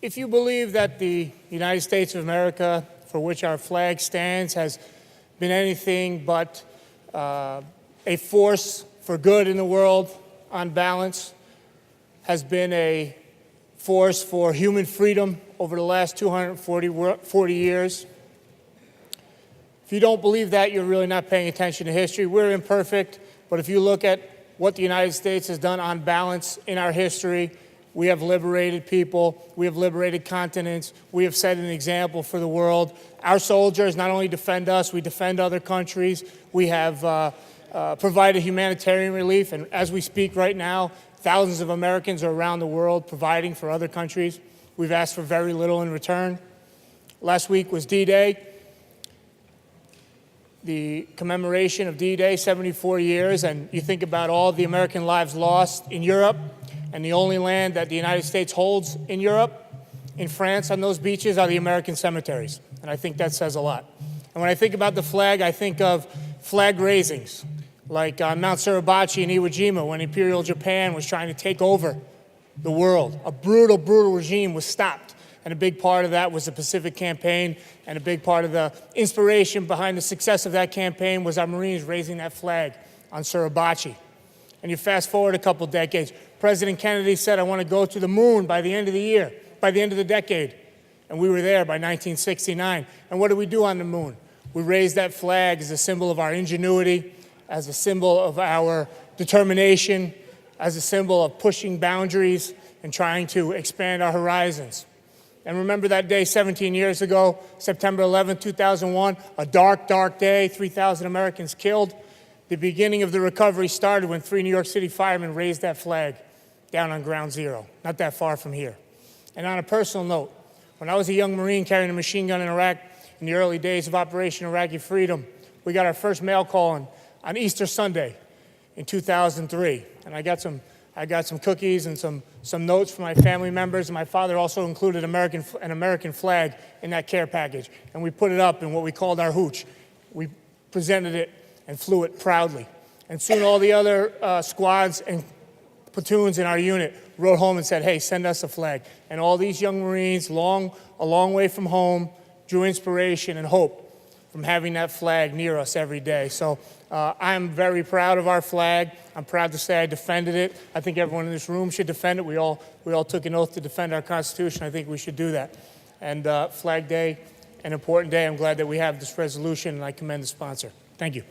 If you believe that the United States of America, for which our flag stands, has been anything but a force for good in the world on balance, has been a force for human freedom over the last 240 years. If you don't believe that, you're really not paying attention to history. We're imperfect, but if you look at what the United States has done on balance in our history, we have liberated people, we have liberated continents, we have set an example for the world. Our soldiers not only defend us, we defend other countries. We have provided humanitarian relief, and as we speak right now, thousands of Americans are around the world providing for other countries. We've asked for very little in return. Last week was D-Day, the commemoration of D-Day, 74 years, and you think about all the American lives lost in Europe, and the only land that the United States holds in Europe, in France, on those beaches, are the American cemeteries. And I think that says a lot. And when I think about the flag, I think of flag raisings, like on Mount Suribachi in Iwo Jima when Imperial Japan was trying to take over the world. A brutal, brutal regime was stopped. And a big part of that was the Pacific Campaign, and a big part of the inspiration behind the success of that campaign was our Marines raising that flag on Suribachi. And you fast forward a couple decades, President Kennedy said, I want to go to the moon by the end of the year, by the end of the decade. And we were there by 1969. And what did we do on the moon? We raised that flag as a symbol of our ingenuity, as a symbol of our determination, as a symbol of pushing boundaries and trying to expand our horizons. And remember that day 17 years ago, September 11, 2001, a dark, dark day, 3,000 Americans killed. The beginning of the recovery started when 3 New York City firemen raised that flag down on Ground Zero, not that far from here. And on a personal note, when I was a young Marine carrying a machine gun in Iraq in the early days of Operation Iraqi Freedom, we got our first mail call on Easter Sunday in 2003. And I got some cookies and some notes from my family members, and my father also included an American flag in that care package. And we put it up in what we called our hooch. We presented it and flew it proudly. And soon all the other squads and platoons in our unit wrote home and said, hey, send us a flag. And all these young Marines, a long way from home, drew inspiration and hope from having that flag near us every day. So I'm very proud of our flag. I'm proud to say I defended it. I think everyone in this room should defend it. We all took an oath to defend our Constitution. I think we should do that. And Flag Day, an important day. I'm glad that we have this resolution, and I commend the sponsor. Thank you.